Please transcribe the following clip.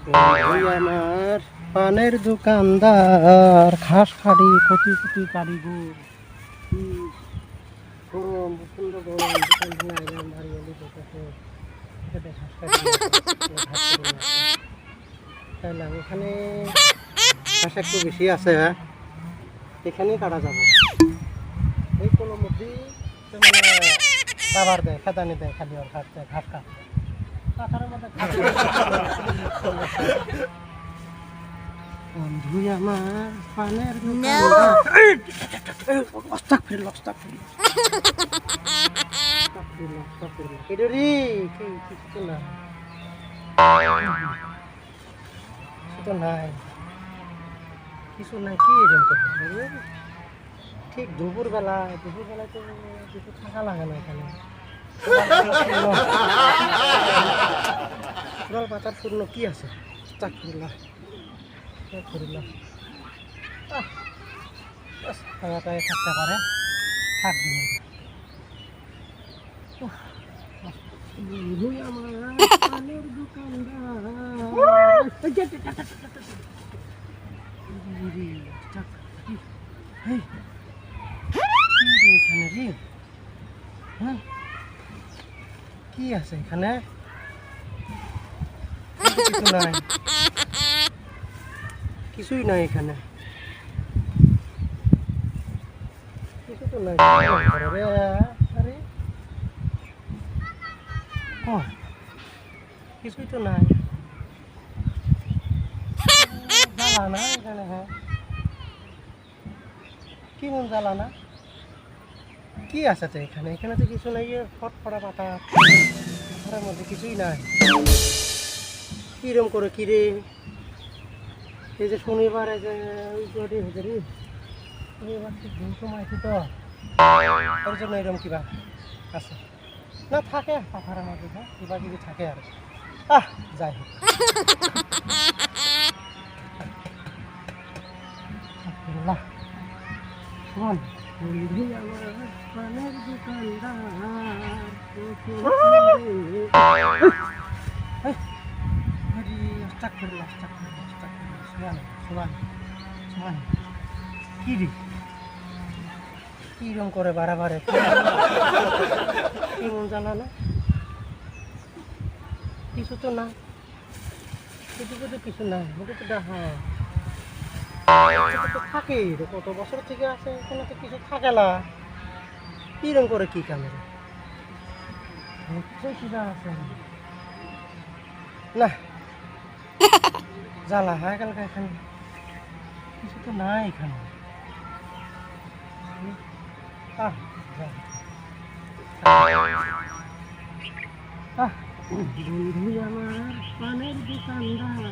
ওই আমার পানের দোকানদার ঘাস খাড়ি কতি কতি কারিগর গরম প্রচন্ড গরম দোকান ভেঙে আইলাম বাড়ি এলি বসেছে এখানে ঘাস কাটি তাইলাম এখানে ঘাস একটু বেশি আছে এখানেই কাটা যাবে এই কোনো মধ্যেই মানে খাবার দেয় খেদানি দেয় খালি ওর ঘাস দেয় ঘাস কাটে কাঠার মধ্যে বন্ধুই আমার পানের কিছু নাই কি ঠিক দুপুরবেলায় তো কিছু থাকা লাগে না এখানে ফুরাল পাতার পূর্ণ কি আছে চাকরিলা থাকাটাই থাকতে পারে থাকবে আমার কি আছে এখানে কিছু নাই কিছুই নাই এখানে কিছু তো নাই আরে কিছুই তো নাই জ্বালা না এখানে কি মন জ্বালা না কি আছে তো এখানে তো কিছু নাই ফটফটা পাতা পাতার মধ্যে কিছুই নাই কিরম করে কিরে এই যে শনিবার যে ওই জড়ি হয়েছে রে শনিবার ঠিক ভুল সময় তো ওর জন্য এরকম কিবা আছে না থাকে পাথার মধ্যে কিবা কিবি থাকে আর যাই হোক শোন বন্ধু আমার পানের দোকানদার কি রে কিরম করে বাড়াবাড়ে কি মন জানা না কিছু তো না কিছু নাই ওটা তো দেখা থাকে কত বছর থেকে আছে এখানে তো কিছু থাকে না কিরম করে কি কামে আছে না জ্বালা হয় কালকে এখানে কিছু তো নাই এখানে বন্ধু আমার পানের দোকানদার